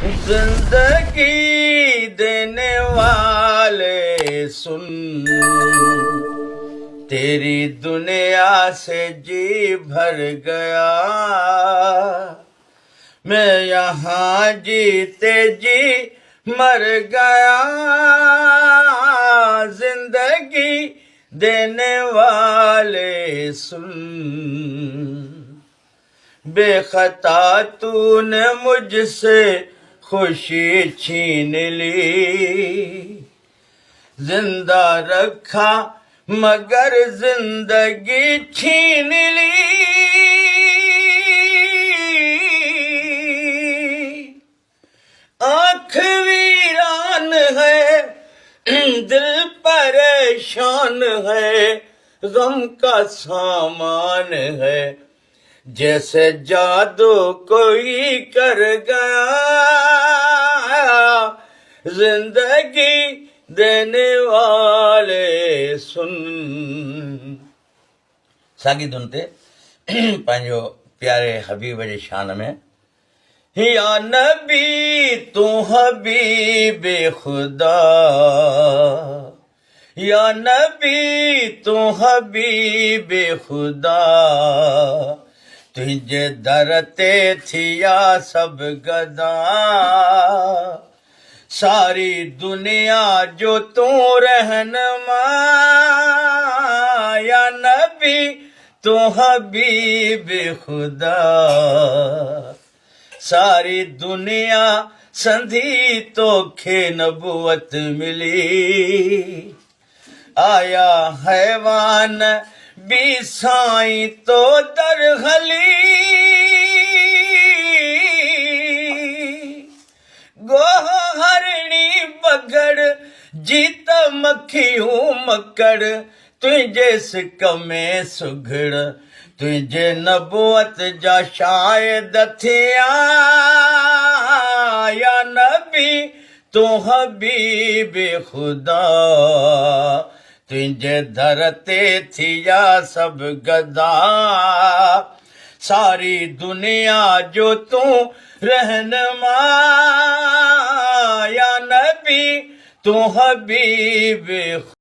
जिंदगी देने वाले सुन, तेरी दुनिया से जी भर गया। मैं यहाँ जीते जी मर गया। जिंदगी देने वाले सुन, बेखता तूने मुझसे खुशी छीन ली। जिंदा रखा मगर जिंदगी छीन ली। आँख वीरान है, दिल परेशान है, गम का सामान है, जैसे जादू कोई कर गया। जिंदगी देने वाले सुन। सागी धुन ते पंहिंजो प्यारे हबीब जे शान में। या नबी तू हबीब खुदा, या नबी तू हबीब खुदा, तुझे दर ते थिया सब गदा। सारी दुनिया जो तू रहनमा, या नबी तू हबीब खुदा। सारी दुनिया संधी तोखे नबूवत मिली। आया हैवान भी साईं तो दरहली। गोहरणी बगड़ जीत मखियूं मकड़, तुझे सिक में सुघड़, तुझे नबूवत जा शायद थिया। या नबी तू हबीब खुदा, तुझे दर ते थिया सब गदा। सारी दुनिया जो तू रहनमा, या नबी तू हबीब